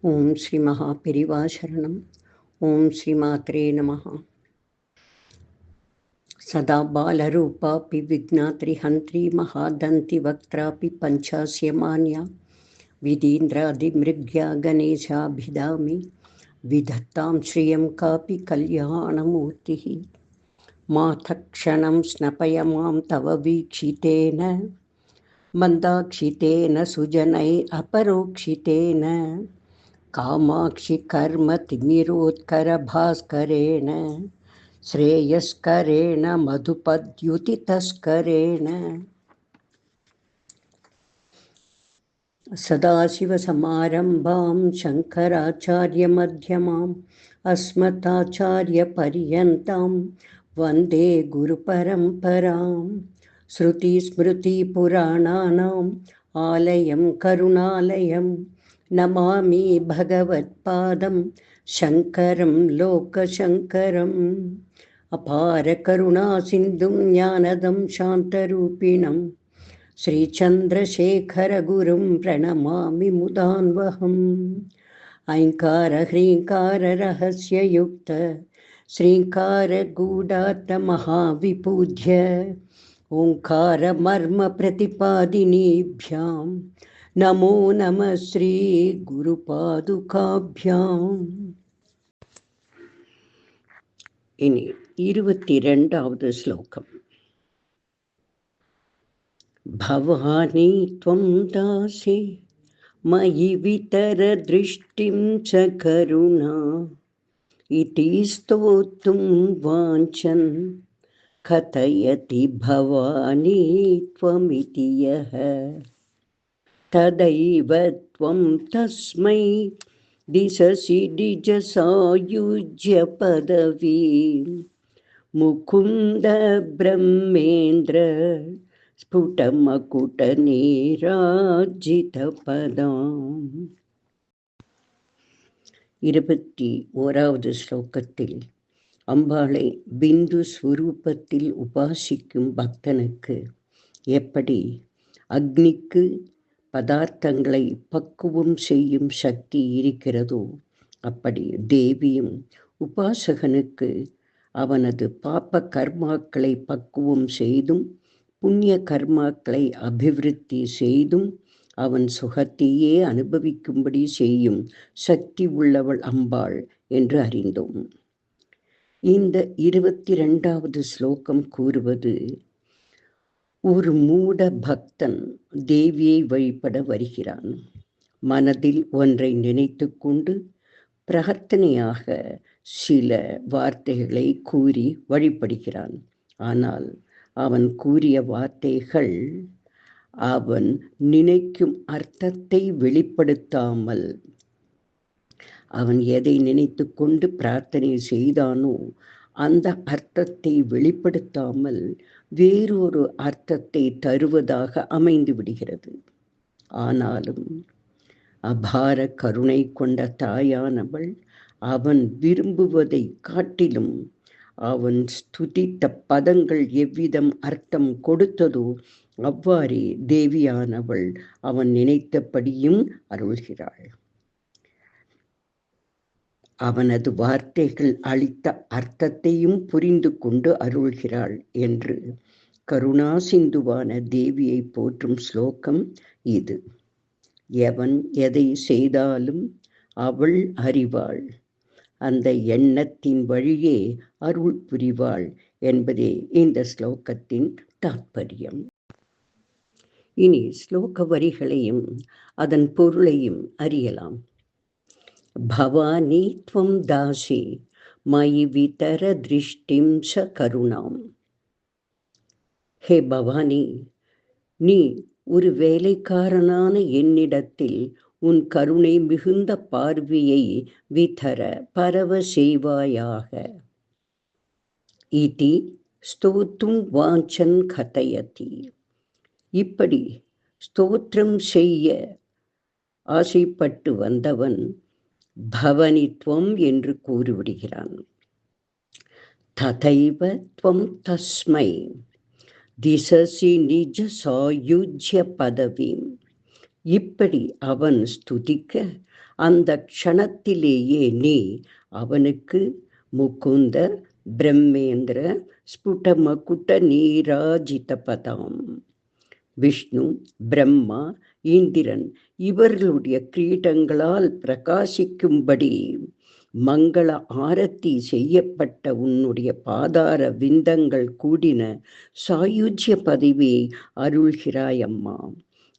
ஓம் ஸ்ரீ மகா பெரிவா சரணம். ஓம் ஸ்ரீ மாத்ரே நமஹ. சதா பாலரூபாபி விக்னாத்ரி ஹந்த்ரி மகாதந்தி வக்த்ராபி பஞ்சாஸ்யமான்யா விதீந்திராதிமிருக்யா கணேசாபிதாமி விதத்தாம் ஸ்ரீயம் காபி கல்யாணமூர்த்திஹி. மாதக்ஷணம் ஸ்னபய மாம் தவ வீக்ஷிதேன மந்தாக்ஷிதேன சுஜனை அபரோக்ஷிதேன காமாட்சி கர்ம திமிரோத்கர பாஸ்கரேண ஸ்ரேயஸ்கரேண மதுபத்யுதி தஸ்கரேண. சதாசிவசமாரம்பாம் சங்கராச்சார்யமத்யமாம் அஸ்மதாச்சார்யபர்யந்தாம் வந்தே குருபரம்பராம். ஸ்ருதிஸ்மிருதிபுராணானாம் ஆலயம் கருணாலயம் நமாமி பகவத்பாதம் சங்கரம் லோகசங்கரம். அபார கருணா சிந்தும் ஞானதம் சாந்தரூபிணம் ஸ்ரீசந்திரசேகரகுரும் பிரணமாமி முதான்வகம். ஐங்கார ஹ்ரீங்கார ரகஸ்யயுக்த ஸ்ரீங்கார கூடார்த்த மகாவிபூஜ்ய ஓங்கார மர்ம பிரதிபாதினீभ्यां நமோ நம ஸ்ரீ குரு பாதுகாभ्याம். இனி 22வது ஸ்லோகம். பவானி த்வம் தாசி மயி விதர திருஷ்டிம் ச கருணா இதி ஸ்தோத்தும் வாஞ்சன் கதயதி பவானி த்வமிதி யஹ ததைவ த்வம் தஸ்மை திசசி நிஜசாயுஜ்ய பதவீம் முகுந்த பிரம்மேந்திர ஸ்புடமகுட நீராஜித பதாம். 21வது ஸ்லோகத்தில் அம்பாளை பிந்து ஸ்வரூபத்தில் உபாசிக்கும் பக்தனுக்கு எப்படி அக்னிக்கு பதார்த்தங்களை பக்குவம் செய்யும் சக்தி இருக்கிறதோ அப்படி தேவியும் உபாசகனுக்கு அவனது பாப்ப கர்மாக்களை பக்குவம் செய்தும் புண்ணிய கர்மாக்களை அபிவிருத்தி செய்தும் அவன் சுகத்தையே அனுபவிக்கும்படி செய்யும் சக்தி உள்ளவள் அம்பாள் என்று அறிந்தோம். இந்த 22வது ஸ்லோகம் கூறுவது, ஒரு மூட பக்தன் தேவியை வழிபட வருகிறான். மனதில் ஒன்றை நினைத்து கொண்டு பிரார்த்தனையாக சில வார்த்தைகளை கூறி வழிபடுகிறான். ஆனால் அவன் கூறிய வார்த்தைகள் அவன் நினைக்கும் அர்த்தத்தை வெளிப்படுத்தாமல், அவன் எதை நினைத்து கொண்டு பிரார்த்தனை செய்தானோ அந்த அர்த்தத்தை வெளிப்படுத்தாமல் வேறொரு அர்த்தத்தை தருவதாக அமைந்து விடுகிறது. ஆனாலும் அபார கருணை கொண்ட தாயானவள் அவன் விரும்புவதை காட்டிலும் அவன் ஸ்துதித்த பதங்கள் எவ்விதம் அர்த்தம் கொடுத்ததோ அவ்வாறே தேவியானவள் அவன் நினைத்தபடியும் அருள்கிறாள். அவனது வார்த்தைகள் அளித்த அர்த்தத்தையும் புரிந்து கொண்டு அருள்கிறாள் என்று கருணா சிந்துவான தேவியை போற்றும் ஸ்லோகம் இது. எவன் எதை செய்தாலும் அவள் அறிவாள், அந்த எண்ணத்தின் வழியே அருள் புரிவாள் என்பதே இந்த ஸ்லோகத்தின் தாற்பயம். இனி ஸ்லோக வரிகளையும் அதன் பொருளையும் அறியலாம். பவானி த்வம் தாசி மயி விதர திருஷ்டிம் ச கருணாம். ஹே பவானி, நீ ஒரு வேலைக்காரனான என்னிடத்தில் உன் கருணை மிகுந்த பார்வையை விதர பரவ செய்வாயாக. இதி ஸ்தோத்தும் வாஞ்சன் கதயதி. இப்படி ஸ்தோத்திரம் செய்ய ஆசைப்பட்டு வந்தவன் பவனித்வம் என்று கூறிவிடுகிறான். ததைவ த்வம் தஸ்மை திசசி நிஜ சாயுஜ்ய பதவீம். இப்படி அவன் ஸ்துதிக்க அந்த க்ஷணத்திலேயே நீ அவனுக்கு முகுந்த பிரம்மேந்திர ஸ்புடமகுட நீராஜித பதாம், விஷ்ணு, பிரம்மா, இந்திரன் இவர்களுடைய கிரீடங்களால் பிரகாசிக்கும்படி மங்கள ஆரத்தி செய்யப்பட்ட உன்னுடைய பாதார விந்தங்கள் கூடின சாயுஜ்ய பதவியை அருள்கிறாயம்மா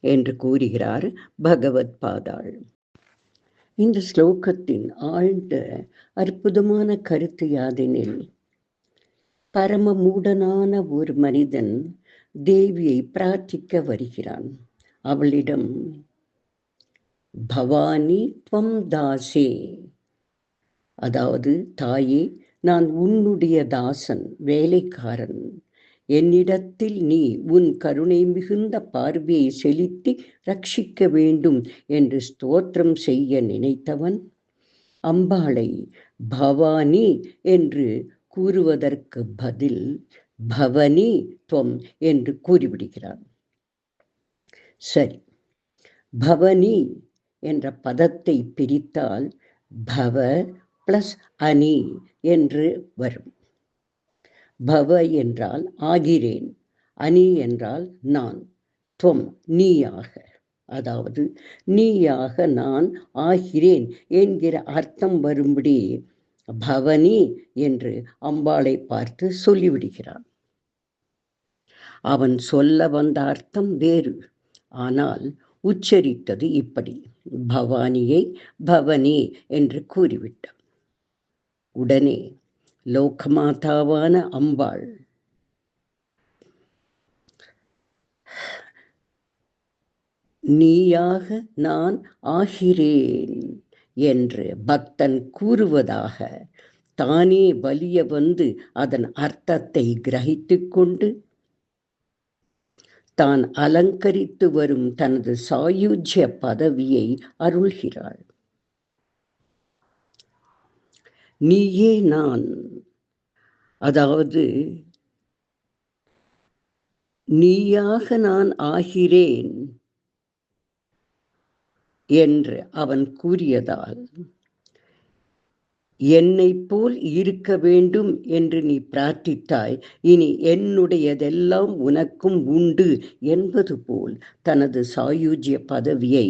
என்று கூறுகிறார் பகவத் பாதாள். இந்த ஸ்லோகத்தின் ஆழ்ந்த அற்புதமான கருத்து யாதெனில், பரம மூடனான ஒரு மனிதன் தேவியை பிரார்த்திக்க வருகிறான். அவளிடம் பவானி துவம் தாசே, அதாவது தாயே, நான் உன்னுடைய தாசன், வேலைக்காரன், என்னிடத்தில் நீ உன் கருணை மிகுந்த பார்வையை செலுத்தி ரட்சிக்க வேண்டும் என்று ஸ்தோத்திரம் செய்ய நினைத்தவன் அம்பாளை பவானி என்று கூறுவதற்கு பதில் பவனி துவம் என்று கூறிவிடுகிறான். சரி, பவனி என்ற பதத்தை பிரித்தால் பவ பிளஸ் அனி என்று வரும். பவ என்றால் ஆகிறேன், அனி என்றால் நான், துவம் நீயாக, அதாவது நீயாக நான் ஆகிறேன் என்கிற அர்த்தம் வரும்படி பவனி என்று அம்பாளை பார்த்து சொல்லிவிடுகிறான். அவன் சொல்ல வந்த அர்த்தம் வேறு, ஆனால் உச்சரித்தது இப்படி, பவானியை பவனி என்று கூறிவிட்டான். உடனே லோகமாதாவான அம்பாள் நீயாக நான் ஆகிறேன் என்று பக்தன் கூறுவதாக தானே வலிய வந்து அதன் அர்த்தத்தை கிரகித்து கொண்டு தான் அலங்கரித்து வரும் தனது சாயுஜ்ய பதவியை அருள்கிறாள். நீயே நான், அதாவது நீயாக நான் ஆகிறேன் என்று அவன் கூறியதால், என்னை போல் இருக்க வேண்டும் என்று நீ பிரார்த்தித்தாய், இனி என்னுடையதெல்லாம் உனக்கும் உண்டு என்பது போல் தனது சாயுஜ்ய பதவியை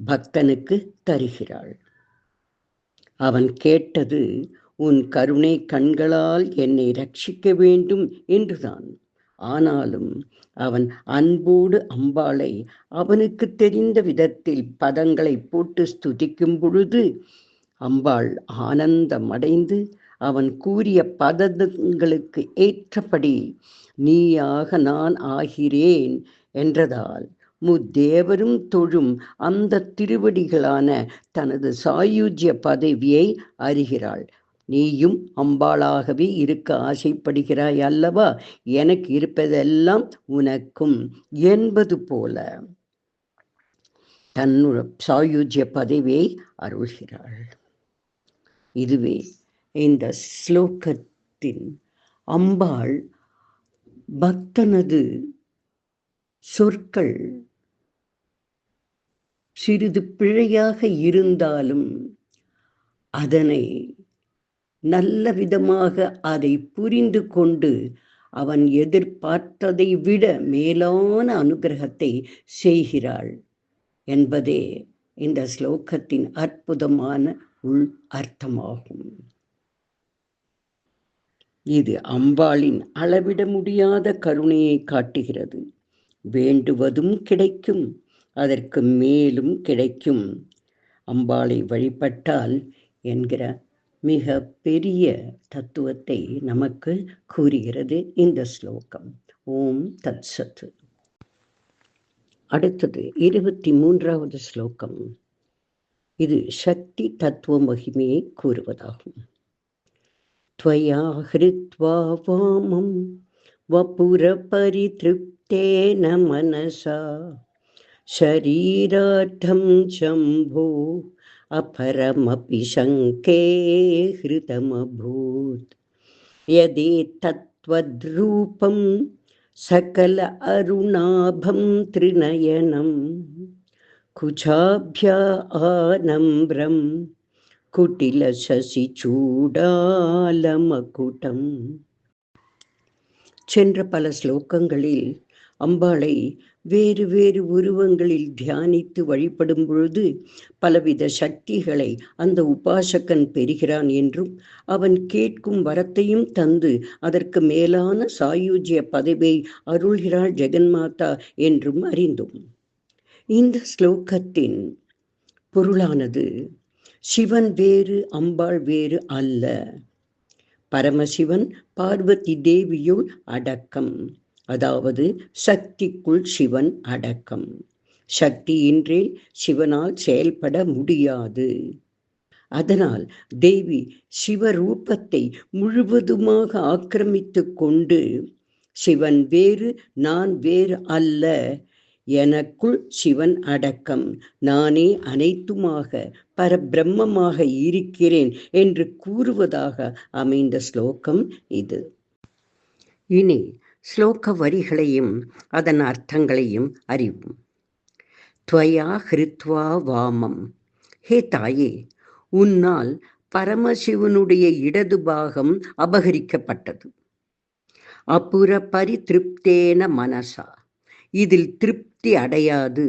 பக்தனுக்கு தருகிறாள். அவன் கேட்டது உன் கருணை கண்களால் என்னை ரட்சிக்க வேண்டும் என்றுதான். ஆனாலும் அவன் அன்போடு அம்பாளை அவனுக்கு தெரிந்த விதத்தில் பதங்களை போட்டு ஸ்துதிக்கும் பொழுது அம்பாள் ஆனந்தமடைந்து அவன் கூறிய பதங்களுக்கு ஏற்றபடி நீயாக நான் ஆகிறேன் என்றதால் முத்தேவரும் தொழும் அந்த திருவடிகளான தனது சாயுஜ்ய பதவியை அறிகிறாள். நீயும் அம்பாளாகவே இருக்க ஆசைப்படுகிறாய் அல்லவா, எனக்கு இருப்பதெல்லாம் உனக்கும் என்பது போல தன்னுடைய சாயுஜ்ய பதவியை அருள்கிறாள். இதுவே இந்த ஸ்லோகத்தின் அம்பாள் பக்தனது சொற்கள் சிறிது பிழையாக இருந்தாலும் அதனை நல்ல விதமாக அதை புரிந்து கொண்டு அவன் எதிர்பார்த்ததை விட மேலான அனுகிரகத்தை செய்கிறாள் என்பதே இந்த ஸ்லோகத்தின் அற்புதமான உள் அர்த்தமாகும். இது அம்பாளின் அளவிட முடியாத கருணையை காட்டுகிறது. வேண்டுவதும் கிடைக்கும், அதற்கு மேலும் கிடைக்கும் அம்பாளை வழிபட்டால் என்கிற மிக பெரிய தத்துவத்தை நமக்கு கூறுகிறது இந்த ஸ்லோகம். ஓம் தத் சத். அடுத்தது 23வது ஸ்லோகம். இது சக்தி தத்துவ மகிமையை கூறுவதாகும். त्वया हृत्वा वामं वपुरपरितृप्तेन मनसा शरीरार्थं शम्भो अपरमपि शङ्के हृतमभूत् यदेतत्त्वद्रूपं सकल अरुणाभं त्रिनयनं குஜாப்யா ஆனம்ரம் குட்டில சசி சூடாலமகுடம். சென்ற பல ஸ்லோகங்களில் அம்பாளை வேறு வேறு உருவங்களில் தியானித்து வழிபடும் பொழுது பலவித சக்திகளை அந்த உபாசகன் பெறுகிறான் என்றும் அவன் கேட்கும் வரத்தையும் தந்து அதற்கு மேலான சாயுஜ்ய பதவியை அருள்கிறாள் ஜெகன்மாதா என்றும் அறிந்தோம். இந்த ஸ்லோகத்தின் பொருளானது சிவன் வேறு அம்பாள் வேறு அல்ல. பரமசிவன் பார்வதி தேவியுள் அடக்கம், அதாவது சக்திக்குள் சிவன் அடக்கம். சக்தியின்றே சிவனால் செயல்பட முடியாது. அதனால் தேவி சிவரூபத்தை முழுவதுமாக ஆக்கிரமித்து கொண்டு சிவன் வேறு நான் வேறு அல்ல, எனக்குள் சிவன் அடக்கம், நானே அனைத்துமாக பரபிரம்மமாக இருக்கிறேன் என்று கூறுவதாக அமைந்த ஸ்லோகம் இது. இனி ஸ்லோக வரிகளையும் அதன் அர்த்தங்களையும் அறிவோம். துவயா ஹிருத்வா வாமம். ஹே தாயே, உன்னால் பரமசிவனுடைய இடது பாகம் அபகரிக்கப்பட்டது. அபுர பரிதிருப்தேன மனசா, இதில் திருப்தி அடையாது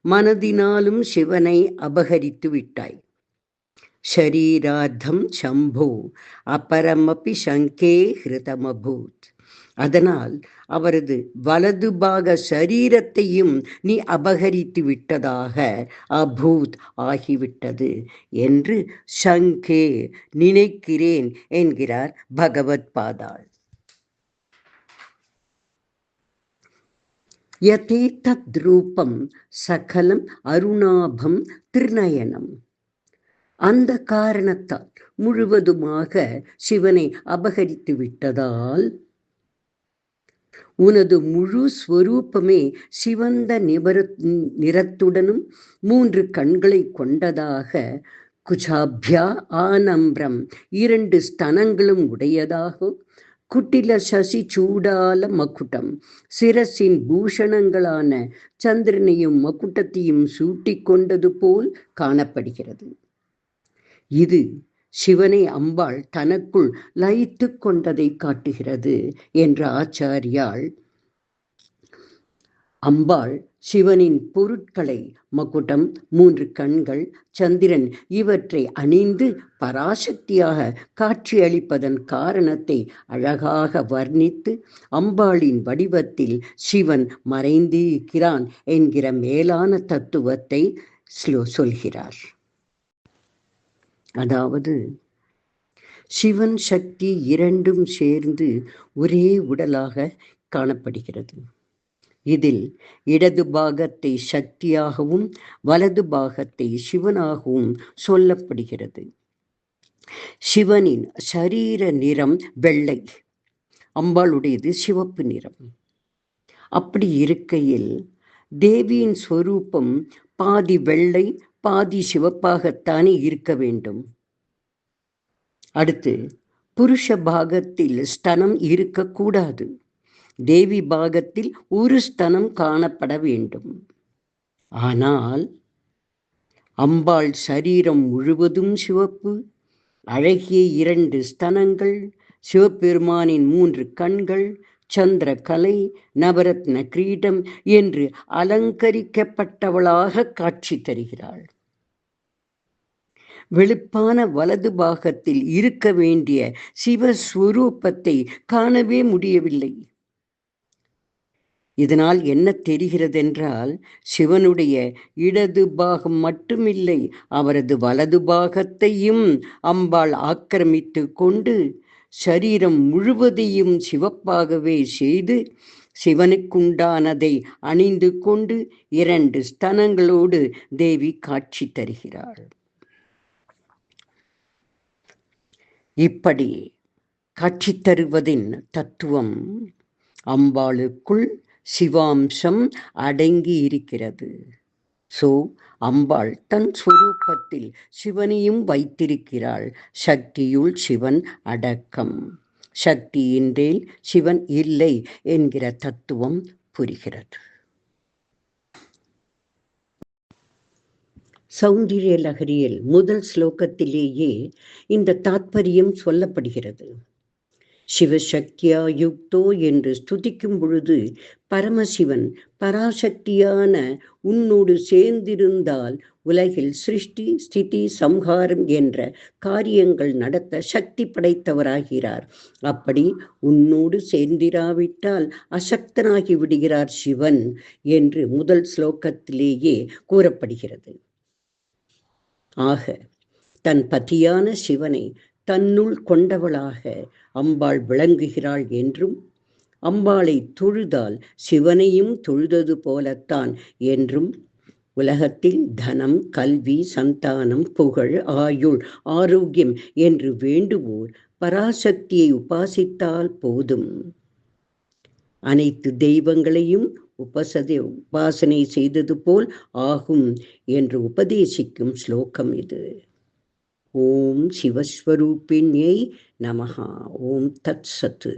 மனதினாலும் சிவனை அபகரித்து விட்டாய். ஷரீரார்த்தம் சம்போ அபரமபி சங்கே ஹிருதமபூத். அதனால் அவரது வலது பாக சரீரத்தையும் நீ அபகரித்து விட்டதாக அபூத் ஆகிவிட்டது என்று சங்கே நினைக்கிறேன் என்கிறார் பகவத் பாதாள். யதே தத்ரூபம் சகலம் அருணாபம் திருநயனம். அந்த காரணத்தால் முழுவதுமாக சிவனை அபகரித்து விட்டதால் உனது முழு ஸ்வரூபமே சிவந்த நிறத்துடனும் 3 கண்களை கொண்டதாக, குஜாப்யா ஆனம்ரம் 2 ஸ்தனங்களும் உடையதாக, குட்டில சசி சூடால மகுடம் சிரசின் பூஷணங்களான சந்திரனையும் மகுட்டத்தையும் சூட்டி கொண்டது போல் காணப்படுகிறது. இது சிவனை அம்பாள் தனக்குள் லயித்து கொண்டதை காட்டுகிறது என்ற ஆச்சாரியாள், அம்பாள் சிவனின் பொருட்களை மகுடம், 3 கண்கள், சந்திரன் இவற்றை அணிந்து பராசக்தியாக காட்சியளிப்பதன் காரணத்தை அழகாக வர்ணித்து அம்பாளின் வடிவத்தில் சிவன் மறைந்திருக்கிறான் என்கிற மேலான தத்துவத்தை சொல்கிறார். அதாவது சிவன் சக்தி இரண்டும் சேர்ந்து ஒரே உடலாக காணப்படுகிறது. இதில் இடது பாகத்தை சக்தியாகவும் வலது பாகத்தை சிவனாகவும் சொல்லப்படுகிறது. சிவனின் சரீர நிறம் வெள்ளை, அம்பாளுடையது சிவப்பு நிறம். அப்படி இருக்கையில் தேவியின் ஸ்வரூபம் பாதி வெள்ளை பாதி சிவப்பாகத்தானே இருக்க வேண்டும். அடுத்து புருஷ பாகத்தில் ஸ்தனம் இருக்கக்கூடாது. தேவி பாகத்தில் ஒரு ஸ்தனம் காணப்பட வேண்டும். ஆனால் அம்பாள் சரீரம் முழுவதும் சிவப்பு, அழகிய 2 ஸ்தனங்கள், சிவபெருமானின் 3 கண்கள், சந்திர கலை, நவரத்ன கிரீடம் என்று அலங்கரிக்கப்பட்டவளாக காட்சி தருகிறாள். வெளுப்பான வலது பாகத்தில் இருக்க வேண்டிய சிவஸ்வரூபத்தை காணவே முடியவில்லை. இதனால் என்ன தெரிகிறதென்றால், சிவனுடைய இடது பாகம் மட்டுமில்லை, அவரது வலது பாகத்தையும் அம்பாள் ஆக்கிரமித்து கொண்டு சரீரம் முழுவதையும் சிவப்பாகவே செய்து சிவனுக்குண்டானதை அணிந்து கொண்டு 2 ஸ்தனங்களோடு தேவி காட்சி தருகிறாள். இப்படி காட்சி தருவதின் தத்துவம் அம்பாளுக்குள் சிவாம்சம் அடங்கி இருக்கிறது. அம்பாள் தன் ஸ்வரூபத்தில் சிவனையும் வைத்திருக்கிறாள். சக்தியுள் சிவன் அடக்கம், சக்தியின்றேல் சிவன் இல்லை என்கிற தத்துவம் புரிகிறது. சௌந்தரிய லகரியில் முதல் ஸ்லோகத்திலேயே இந்த தாத்பரியம் சொல்லப்படுகிறது. சிவசக்தியா யுக்தோ என்று ஸ்துதிக்கும் பொழுது பரமசிவன் பராசக்தியான உன்னோடு சேர்ந்திருந்தால் உலகில் சிருஷ்டி ஸ்திதி சம்ஹாரம் என்ற காரியங்கள் நடத்த சக்தி படைத்தவராகிறார். அப்படி உன்னோடு சேர்ந்திராவிட்டால் அசக்தனாகி விடுகிறார் சிவன் என்று முதல் ஸ்லோகத்திலேயே கூறப்படுகிறது. ஆக தன் பதியான சிவனை தன்னுள் கொண்டவளாக அம்பாள் விளங்குகிறாள் என்றும், அம்பாளை தொழுதால் சிவனையும் தொழுதது போலத்தான் என்றும், உலகத்தில் தனம், கல்வி, சந்தானம், புகழ், ஆயுள், ஆரோக்கியம் என்று வேண்டுவோர் பராசக்தியை உபாசித்தால் போதும், அனைத்து தெய்வங்களையும் உபாசனை செய்தது போல் ஆகும் என்று உபதேசிக்கும் ஸ்லோகம் இது. ஓம் சிவஸ்வரூபிண்யை நமஹா. ஓம் தத் சத்.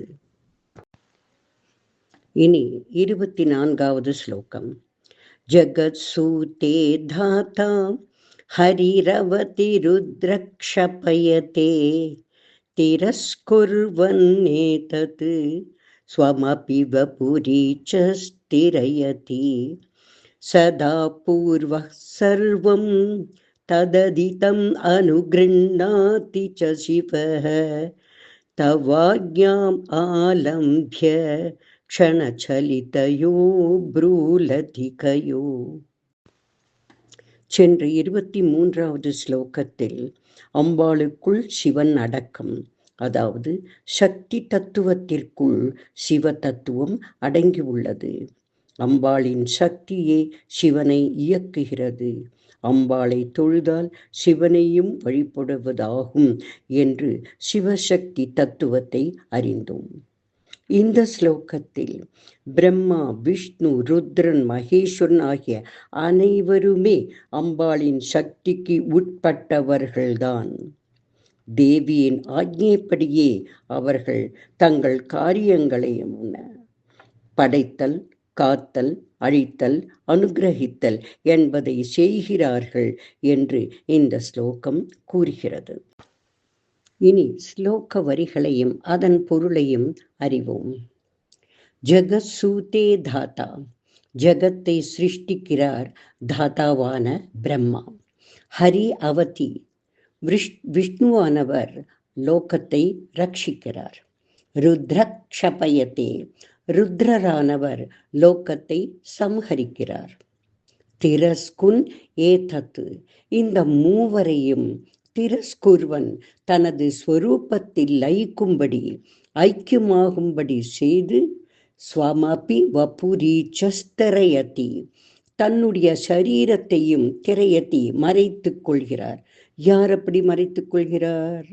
இனி 24வது ஸ்லோகம். ஜகத் சூதே தாதா ஹரிரவதி ருத்ரக்ஷபயதே திரஸ்குர்வன்னேதத் ஸ்வமபி வபுரீச்ச ஸ்திரயதி சதா பூர்வः சர்வம் தததிதம் அனுகிருண்ணாதி ச சிவः தவாக்ஞாம் ஆலம்பிய க்ஷணசலிதயோ ப்ரூலதிகயோ. சென்ற 23வது ஸ்லோகத்தில் அம்பாளுக்குள் சிவன் அடக்கம், அதாவது சக்தி தத்துவத்திற்குள் சிவ தத்துவம் அடங்கியுள்ளது. அம்பாளின் சக்தியே சிவனை இயக்குகிறது. அம்பாளை தொழுதால் சிவனையும் வழிபடுவதாகும் என்று சிவசக்தி தத்துவத்தை அறிந்தோம். இந்த ஸ்லோகத்தில் பிரம்மா, விஷ்ணு, ருத்ரன், மகேஸ்வரன் ஆகிய அனைவருமே அம்பாளின் சக்திக்கு உட்பட்டவர்கள்தான். தேவியின் ஆజ్ఞைப்படியே அவர்கள் தங்கள் காரியங்களை படைத்தல், காத்தல், அழித்தல், அனுகிரகித்தல் என்பதை செய்கிறார்கள் என்று இந்த ஸ்லோகம் கூறுகிறது. இனி ஸ்லோக வரிகளையும் அதன் பொருளையும் அறிவோம். ஜகத் சூதே தாத்தா, ஜகத்தை சிருஷ்டிக்கிறார் தாத்தாவான பிரம்மா. ஹரி அவதி, விஷ்ணுவானவர் லோகத்தை ரட்சிக்கிறார். ருத்ரக்ஷபயதே, ருத்ரரானவர் லோகத்தை சம்ஹரிக்கிறார். திரஸ்குன் ஏதத்து, இந்த மூவரையும் திரஸ்குர்வன் தனது ஸ்வரூபத்தில் லயிக்கும்படி, ஐக்கியமாகும்படி செய்து, ஸ்வமபி வபுரீச்சஸ்தரயதி, தன்னுடைய சரீரத்தையும் திரையத்தி மறைத்துக் கொள்கிறார். யார் அப்படி மறைத்துக் கொள்கிறார்?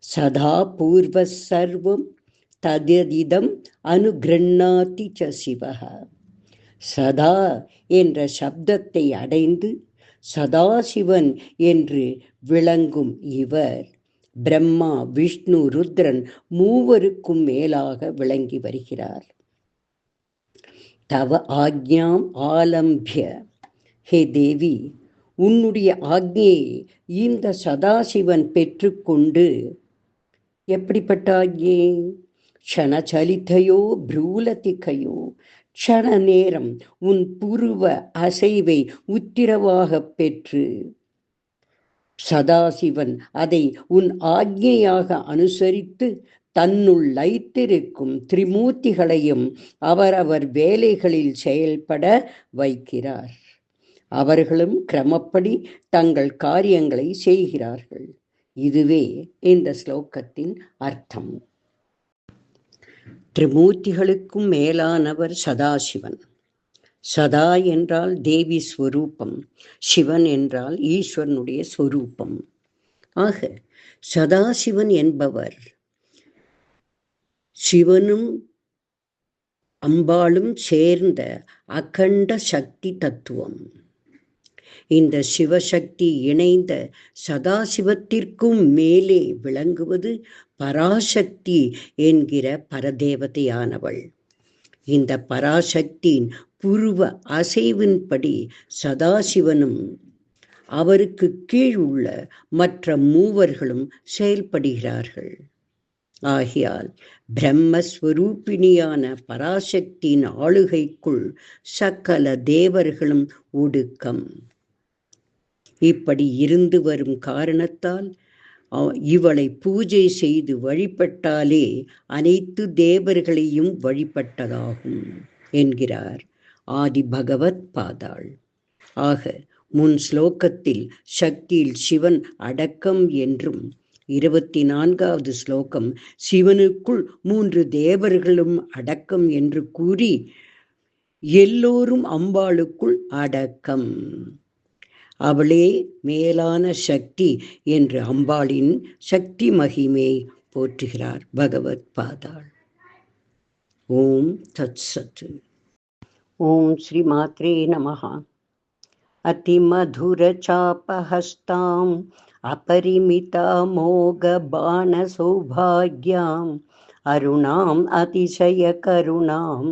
சதா பூர்வ சர்வம் தததிதம் அனுகிருண்ணாதி ச சிவஹ. சதா என்ற சப்தத்தை அடைந்து சதாசிவன் என்று விளங்கும் இவர் பிரம்மா, விஷ்ணு, ருத்ரன் மூவருக்கும் மேலாக விளங்கி வருகிறார். தவ ஆக்ஞாம் ஆலம்பிய, ஹே தேவி, உன்னுடைய ஆக்ஞையை இந்த சதாசிவன் பெற்றுக்கொண்டு, எப்படிப்பட்ட ஆக்ஞை? க்ஷணசலிதையோ ப்ரூலதிகையோ, க்ஷண நேரம் உன் புருவ அசைவை உத்திரவாக பெற்று, சதாசிவன் அதை உன் ஆக்ஞையாக அனுசரித்து தன்னுள் லைத்திருக்கும் திரிமூர்த்திகளையும் அவரவர் வேலைகளில் செயல்பட வைக்கிறார். அவர்களும் கிரமப்படி தங்கள் காரியங்களை செய்கிறார்கள். இதுவே இந்த ஸ்லோகத்தின் அர்த்தம். திரிமூர்த்திகளுக்கும் மேலானவர் சதாசிவன். சதா என்றால் தேவி ஸ்வரூபம், சிவன் என்றால் ஈஸ்வரனுடைய ஸ்வரூபம். ஆக சதாசிவன் என்பவர் சிவனும் அம்பாளும் சேர்ந்த அகண்ட சக்தி தத்துவம். இந்த சிவசக்தி இணைந்த சதாசிவத்திற்கும் மேலே விளங்குவது பராசக்தி என்கிற பரதேவதையானவள். இந்த பராசக்தியின் புருவ அசைவின்படி சதாசிவனும் அவருக்கு கீழ் உள்ள மற்ற மூவர்களும் செயல்படுகிறார்கள். ஆகையால் பிரம்மஸ்வரூபிணியான பராசக்தியின் ஆளுகைக்குள் சகல தேவர்களும் ஒடுக்கம். இப்படி இருந்து வரும் காரணத்தால் இவளை பூஜை செய்து வழிபட்டாலே அனைத்து தேவர்களையும் வழிபட்டதாகும் என்கிறார் ஆதி பகவத் பாதாள். ஆக முன் ஸ்லோகத்தில் சக்தியில் சிவன் அடக்கம் என்றும் 24வது ஸ்லோகம் சிவனுக்குள் 3 தேவர்களும் அடக்கம் என்று கூறி எல்லோரும் அம்பாளுக்குள் அடக்கம், அவளே மேலான சக்தி என்று அம்பாளின் சக்தி மகிமை போற்றுகிறார் பகவத் பாதாள். ஓம் தத் சத். ஓம் ஸ்ரீ மாத்ரே நமஹ. அதிமதுர சாபஹஸ்தாம் அபரிமிதா மோக பான சௌபாக்யாம் அருணாம் அதிசய கருணாம்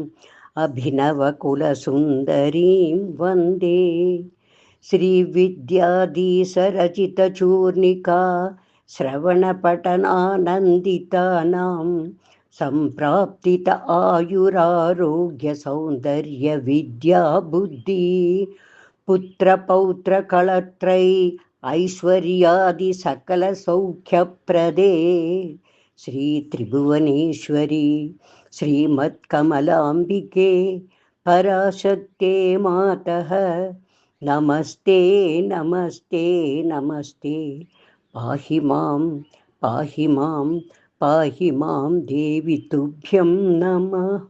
அபிநவ குலசுந்தரீம் வந்தே. श्रीविद्याधीशरचितचूर्णिका श्रवणपठनानन्दितानां सम्प्राप्तित आयुरारोग्यसौन्दर्यविद्याबुद्धि पुत्रपौत्रकलत्रय ऐश्वर्यादिसकलसौख्यप्रदे श्रीत्रिभुवनेश्वरी श्रीमत्कमलाम्बिके पराशक्ते मातः नमस्ते नमस्ते नमस्ते. पाहि मां पाहि मां पाहि मां देवी तुभ्यं नमः.